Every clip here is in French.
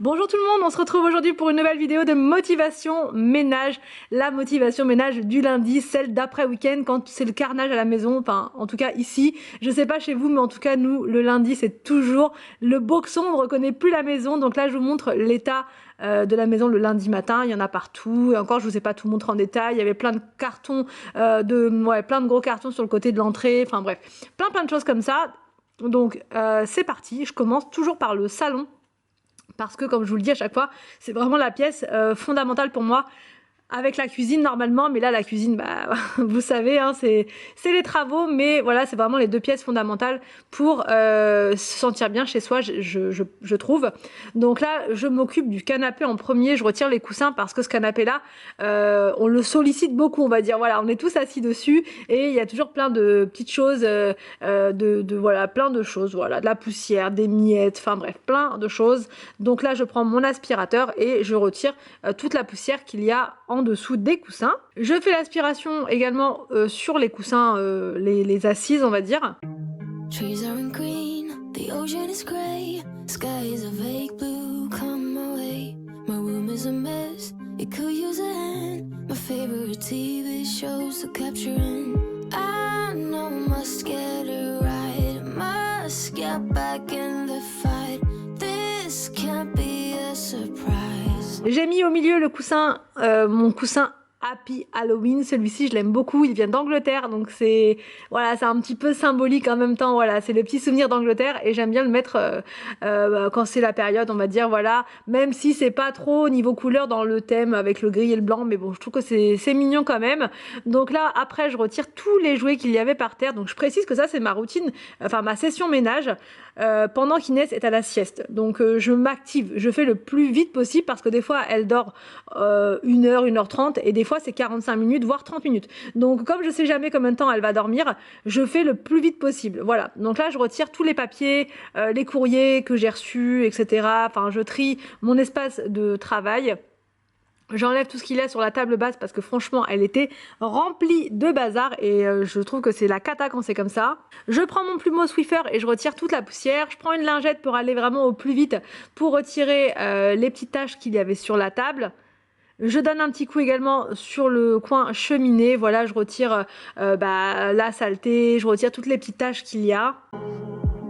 Bonjour tout le monde, on se retrouve aujourd'hui pour une nouvelle vidéo de motivation ménage. La motivation ménage du lundi, celle d'après week-end quand c'est le carnage à la maison, enfin en tout cas ici, je sais pas chez vous mais en tout cas nous le lundi c'est toujours le boxon, on ne reconnaît plus la maison. Donc là je vous montre l'état de la maison le lundi matin, il y en a partout et encore je vous ai pas tout montré en détail, il y avait plein de cartons, plein de gros cartons sur le côté de l'entrée, enfin bref, plein de choses comme ça. Donc c'est parti, je commence toujours par le salon. Parce que comme je vous le dis à chaque fois, c'est vraiment la pièce fondamentale pour moi. Avec la cuisine normalement, mais là la cuisine, bah vous savez, hein, c'est les travaux, mais voilà, c'est vraiment les deux pièces fondamentales pour se sentir bien chez soi, je trouve. Donc là, je m'occupe du canapé en premier, je retire les coussins parce que ce canapé-là, on le sollicite beaucoup, on va dire. Voilà, on est tous assis dessus et il y a toujours plein de petites choses, voilà, plein de choses, voilà, de la poussière, des miettes, enfin bref, plein de choses. Donc là, je prends mon aspirateur et je retire toute la poussière qu'il y a en dessous des coussins. Je fais l'aspiration également sur les coussins, les assises on va dire. Trees are in green, the ocean is grey, sky is a vague blue, come my way. My room is a mess, it could use a hand. My favorite TV shows are capturing. I know I must get it right, must get back in the fight. This can't be a surprise. J'ai mis au milieu le coussin, mon coussin Happy Halloween, celui-ci je l'aime beaucoup, il vient d'Angleterre, donc c'est voilà, c'est un petit peu symbolique en même temps, voilà, c'est le petit souvenir d'Angleterre et j'aime bien le mettre quand c'est la période, on va dire, voilà, même si c'est pas trop niveau couleur dans le thème avec le gris et le blanc, mais bon, je trouve que c'est mignon quand même. Donc là, après, je retire tous les jouets qu'il y avait par terre, donc je précise que ça c'est ma routine, enfin ma session ménage, pendant qu'Inès est à la sieste. Donc je m'active, je fais le plus vite possible parce que des fois elle dort 1h, 1h30 et des fois c'est 45 minutes voire 30 minutes. Donc comme je sais jamais combien de temps elle va dormir, je fais le plus vite possible. Voilà. Donc là je retire tous les papiers, les courriers que j'ai reçus, etc. Enfin je trie mon espace de travail. J'enlève tout ce qu'il y a sur la table basse parce que franchement elle était remplie de bazar et je trouve que c'est la cata quand c'est comme ça. Je prends mon plumeau Swiffer et je retire toute la poussière. Je prends une lingette pour aller vraiment au plus vite pour retirer les petites taches qu'il y avait sur la table. Je donne un petit coup également sur le coin cheminée. Voilà, je retire la saleté, je retire toutes les petites taches qu'il y a.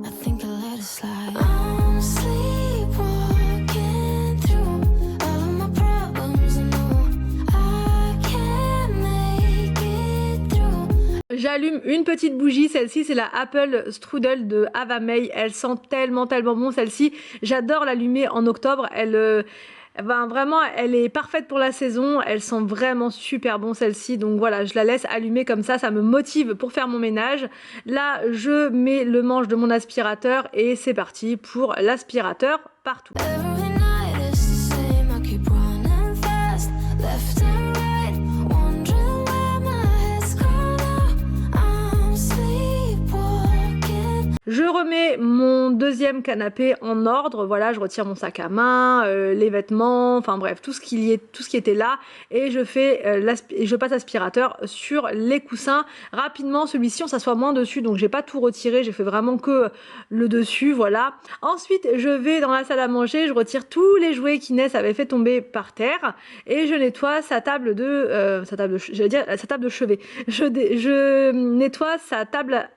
I think I let it slide. I'm sleepwalking through all of my problems. No, I can't make it through. J'allume une petite bougie, celle-ci c'est la Apple Strudel de Avamay, elle sent tellement bon celle-ci, j'adore l'allumer en octobre, vraiment elle est parfaite pour la saison, elle sent vraiment super bon celle-ci, donc voilà je la laisse allumer comme ça me motive pour faire mon ménage. Là je mets le manche de mon aspirateur et c'est parti pour l'aspirateur partout. Every night is the same. I keep running fast, left and right, wondering where my head's gone now. I'm sleepwalking. Je remets mon deuxième canapé en ordre, voilà, je retire mon sac à main, les vêtements, enfin bref, tout ce qui était là, et je passe aspirateur sur les coussins. Rapidement, celui-ci on s'assoit moins dessus, donc j'ai pas tout retiré, j'ai fait vraiment que le dessus, voilà. Ensuite, je vais dans la salle à manger, je retire tous les jouets qu'Inès avait fait tomber par terre, et je nettoie sa table de chevet. Je nettoie sa table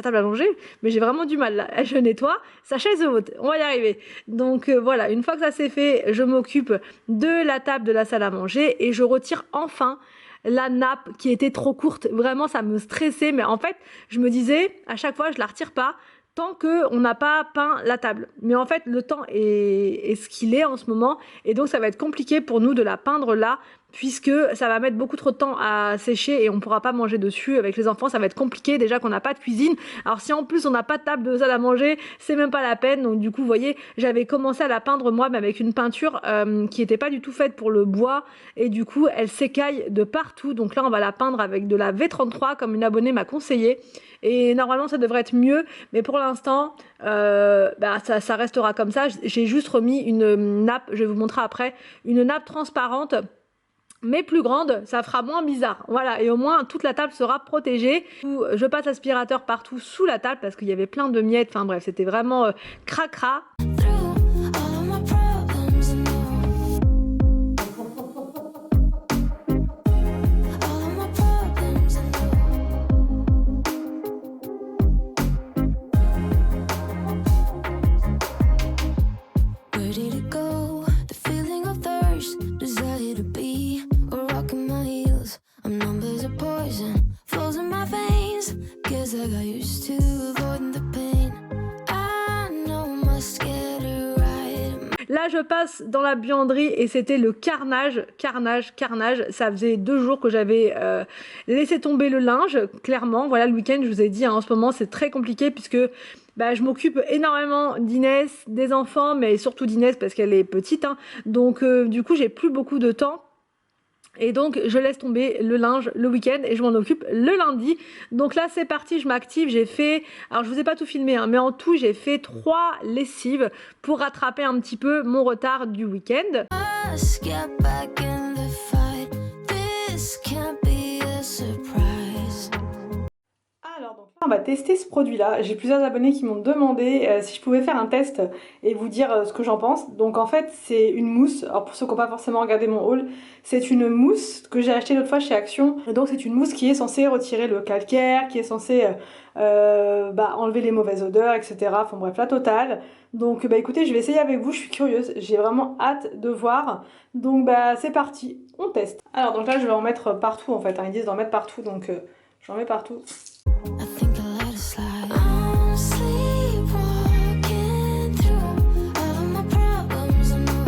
à manger, mais j'ai vraiment du mal là. Je nettoie sa chaise haute, on va y arriver. Donc voilà, une fois que ça c'est fait, je m'occupe de la table de la salle à manger et je retire enfin la nappe qui était trop courte. Vraiment, ça me stressait, mais en fait, je me disais, à chaque fois, je la retire pas tant qu'on n'a pas peint la table. Mais en fait, le temps est ce qu'il est en ce moment, et donc ça va être compliqué pour nous de la peindre là, puisque ça va mettre beaucoup trop de temps à sécher et on pourra pas manger dessus avec les enfants, ça va être compliqué déjà qu'on n'a pas de cuisine. Alors si en plus on n'a pas de table de salle à manger, c'est même pas la peine. Donc du coup vous voyez, j'avais commencé à la peindre moi mais avec une peinture qui était pas du tout faite pour le bois et du coup elle s'écaille de partout. Donc là on va la peindre avec de la V33 comme une abonnée m'a conseillé et normalement ça devrait être mieux, mais pour l'instant ça restera comme ça. J'ai juste remis une nappe, je vais vous montrer après, une nappe transparente mais plus grande, ça fera moins bizarre. Voilà, et au moins toute la table sera protégée. Je passe l'aspirateur partout sous la table parce qu'il y avait plein de miettes. Enfin bref, c'était vraiment cracra. Through all of my problems. ready to go. The feeling of thirst, desire to be a rock in my heels. I'm numb as a poison, flows in my veins. Guess I got used to avoiding the pain. I know my scared to ride. Là, je passe dans la buanderie et c'était le carnage, carnage, carnage. Ça faisait 2 jours que j'avais laissé tomber le linge, clairement. Voilà, le week-end, je vous ai dit, hein, en ce moment, c'est très compliqué puisque bah, je m'occupe énormément d'Inès, des enfants, mais surtout d'Inès parce qu'elle est petite. Hein. Donc, du coup, j'ai plus beaucoup de temps. Et donc je laisse tomber le linge le week-end et je m'en occupe le lundi. Donc là c'est parti, je m'active, j'ai fait, alors je vous ai pas tout filmé hein, mais en tout j'ai fait 3 lessives pour rattraper un petit peu mon retard du week-end. Let's get back in the fight. This can't be a surprise. Alors donc là on va tester ce produit là, j'ai plusieurs abonnés qui m'ont demandé si je pouvais faire un test et vous dire ce que j'en pense. Donc en fait c'est une mousse, alors pour ceux qui n'ont pas forcément regardé mon haul, c'est une mousse que j'ai achetée l'autre fois chez Action. Et donc c'est une mousse qui est censée retirer le calcaire, qui est censée enlever les mauvaises odeurs, etc. Enfin bref, la totale. Donc bah écoutez, je vais essayer avec vous, je suis curieuse, j'ai vraiment hâte de voir. Donc bah c'est parti, on teste. Alors donc là je vais en mettre partout en fait, hein. Ils disent d'en mettre partout, donc j'en mets partout. I think I let it slide. I'm sleepwalking through all of my problems. I know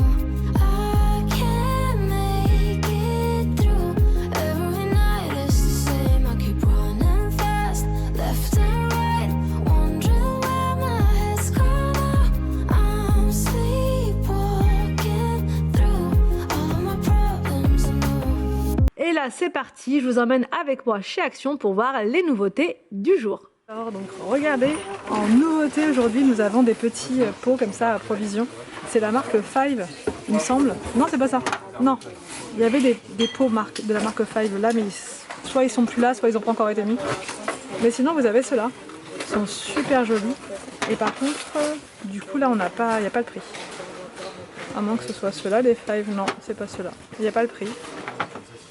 I can't make it through. Every night it's the same. I keep running fast, left and right, wondering where my head's gone now. I'm sleepwalking through all of my problems. I know. Et là c'est parti, je vous emmène avec moi chez Action pour voir les nouveautés du jour. Alors donc regardez, en nouveauté aujourd'hui nous avons des petits pots comme ça à provision. C'est la marque Five il me semble. Non c'est pas ça, non. Il y avait des pots de la marque Five là mais soit ils sont plus là, soit ils n'ont pas encore été mis. Mais sinon vous avez ceux-là, ils sont super jolis. Et par contre du coup là il n'y a pas le prix. À moins que ce soit ceux-là les Five, non c'est pas ceux-là. Il n'y a pas le prix.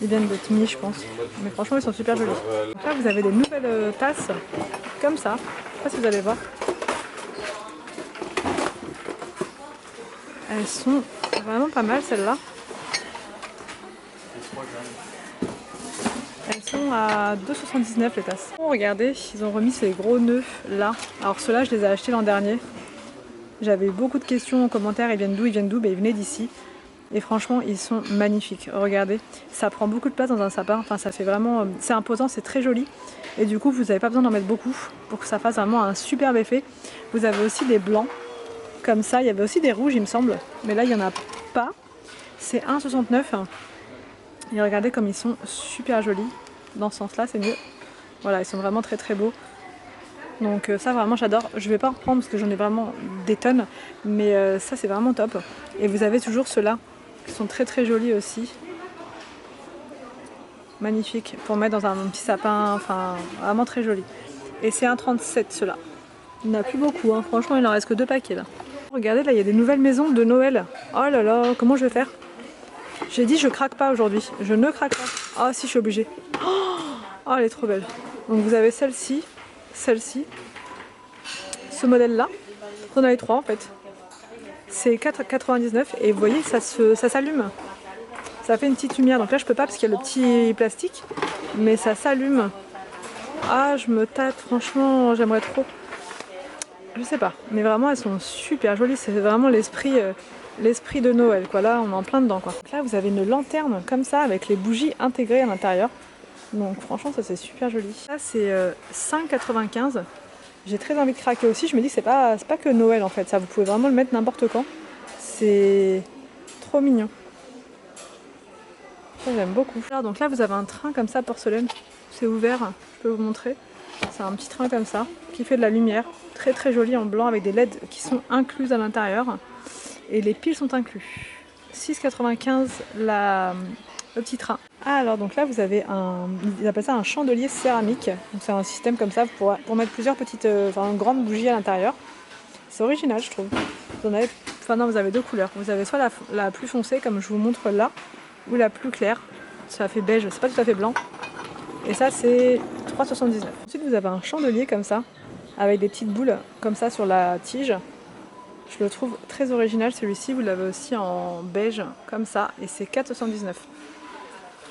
Ils viennent de Tmy je pense, mais franchement ils sont super jolis. Donc là vous avez des nouvelles tasses comme ça, je sais pas si vous allez voir. Elles sont vraiment pas mal celles-là. Elles sont à 2,79 les tasses. Oh, regardez, ils ont remis ces gros nœuds là. Alors ceux-là je les ai achetés l'an dernier. J'avais eu beaucoup de questions en commentaire, ils viennent d'où? Ben, ils venaient d'ici. Et franchement ils sont magnifiques, regardez, ça prend beaucoup de place dans un sapin, enfin ça fait vraiment, c'est imposant, c'est très joli. Et du coup vous n'avez pas besoin d'en mettre beaucoup pour que ça fasse vraiment un superbe effet. Vous avez aussi des blancs, comme ça, il y avait aussi des rouges il me semble, mais là il n'y en a pas. C'est 1,69 €. Et regardez comme ils sont super jolis, dans ce sens là c'est mieux. Voilà, ils sont vraiment très très beaux. Donc ça vraiment j'adore, je vais pas en reprendre parce que j'en ai vraiment des tonnes, mais ça c'est vraiment top. Et vous avez toujours ceux-là qui sont très très jolis aussi, magnifiques pour mettre dans un petit sapin, enfin vraiment très joli. Et c'est 1,37 ceux-là. Il n'y en a plus beaucoup, hein. Franchement il en reste que 2 paquets là. Regardez là il y a des nouvelles maisons de Noël. Oh là là, comment je vais faire? J'ai dit je craque pas aujourd'hui, je ne craque pas. Ah si je suis obligée. Oh elle est trop belle. Donc vous avez celle-ci, ce modèle-là. On a les 3 en fait. C'est 4,99 et vous voyez ça s'allume. Ça fait une petite lumière. Donc là je peux pas parce qu'il y a le petit plastique, mais ça s'allume. Ah je me tâte, franchement j'aimerais trop. Je sais pas, mais vraiment elles sont super jolies. C'est vraiment l'esprit de Noël quoi. Là on est en plein dedans quoi. Donc là vous avez une lanterne comme ça avec les bougies intégrées à l'intérieur. Donc franchement ça c'est super joli. Ça c'est 5,95 €. J'ai très envie de craquer aussi, je me dis que c'est pas que Noël en fait, ça vous pouvez vraiment le mettre n'importe quand. C'est trop mignon. Ça j'aime beaucoup. Alors, donc là vous avez un train comme ça porcelaine, c'est ouvert, je peux vous montrer. C'est un petit train comme ça, qui fait de la lumière, très très joli en blanc avec des LED qui sont incluses à l'intérieur. Et les piles sont inclus. 6,95 € le petit train. Ah, alors donc là vous avez ils appellent ça un chandelier céramique. Donc c'est un système comme ça pour mettre plusieurs petites, grandes bougies à l'intérieur. C'est original je trouve. Vous avez 2 couleurs. Vous avez soit la plus foncée comme je vous montre là, ou la plus claire. Ça fait beige, c'est pas tout à fait blanc. Et ça c'est 3,79 €. Ensuite vous avez un chandelier comme ça, avec des petites boules comme ça sur la tige. Je le trouve très original celui-ci, vous l'avez aussi en beige comme ça et c'est 4,79 €.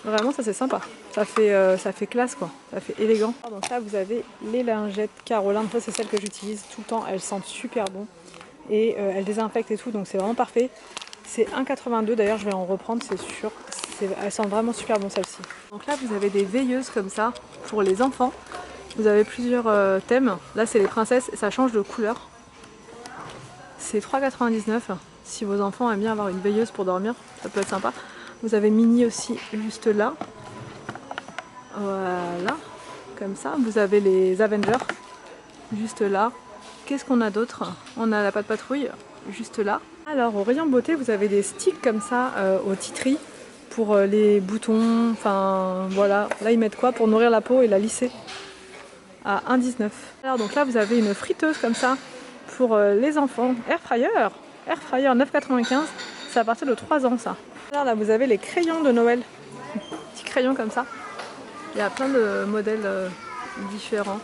Vraiment ça c'est sympa, ça fait classe quoi, ça fait élégant. Donc là vous avez les lingettes Caroline, ça c'est celles que j'utilise tout le temps, elles sentent super bon et elles désinfectent et tout donc c'est vraiment parfait. C'est 1,82 €, d'ailleurs je vais en reprendre c'est sûr, elles sentent vraiment super bon celles-ci. Donc là vous avez des veilleuses comme ça pour les enfants, vous avez plusieurs thèmes, là c'est les princesses et ça change de couleur. C'est 3,99 €. Si vos enfants aiment bien avoir une veilleuse pour dormir, ça peut être sympa. Vous avez Mini aussi juste là. Voilà, comme ça. Vous avez les Avengers juste là. Qu'est-ce qu'on a d'autre? On a la Patte Patrouille juste là. Alors au rayon beauté, vous avez des sticks comme ça au titri pour les boutons. Enfin voilà, là ils mettent quoi pour nourrir la peau et la lisser à 1,19 €. Alors donc là vous avez une friteuse comme ça pour les enfants. Air fryer 9,95 €, c'est à partir de 3 ans ça. Alors là vous avez les crayons de Noël, petits crayons comme ça. Il y a plein de modèles différents.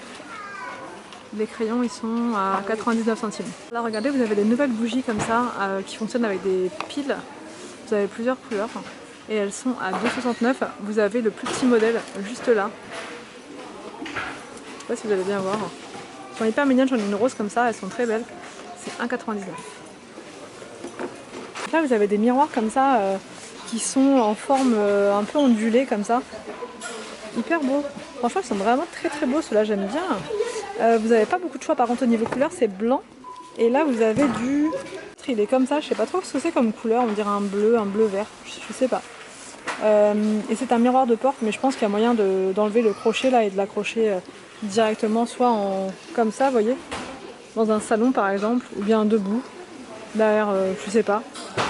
Les crayons ils sont à 99 centimes. Là regardez, vous avez des nouvelles bougies comme ça qui fonctionnent avec des piles. Vous avez plusieurs couleurs et elles sont à 2,69 €. Vous avez le plus petit modèle juste là. Je sais pas si vous allez bien voir. Elles sont hyper mignonnes, j'en ai une rose comme ça, elles sont très belles. C'est 1,99 €. Là vous avez des miroirs comme ça qui sont en forme un peu ondulée comme ça. Hyper beau. Franchement ils sont vraiment très beaux, ceux-là j'aime bien. Vous n'avez pas beaucoup de choix par contre au niveau couleur, c'est blanc. Et là vous avez du... Il est comme ça, je sais pas trop ce que c'est comme couleur, on dirait un bleu vert, je sais pas. Et c'est un miroir de porte, mais je pense qu'il y a moyen d'enlever le crochet là et de l'accrocher directement, soit en comme ça, vous voyez, dans un salon par exemple, ou bien debout, derrière, je sais pas.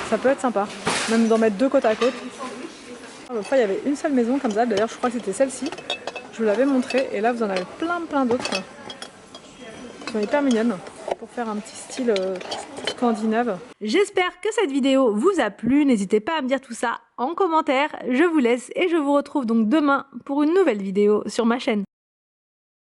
Ça peut être sympa, même d'en mettre deux côte à côte. L'autre fois il y avait une seule maison comme ça, d'ailleurs je crois que c'était celle-ci. Je vous l'avais montré et là vous en avez plein d'autres. Elles sont hyper mignonnes pour faire un petit style scandinave. J'espère que cette vidéo vous a plu. N'hésitez pas à me dire tout ça en commentaire. Je vous laisse et je vous retrouve donc demain pour une nouvelle vidéo sur ma chaîne.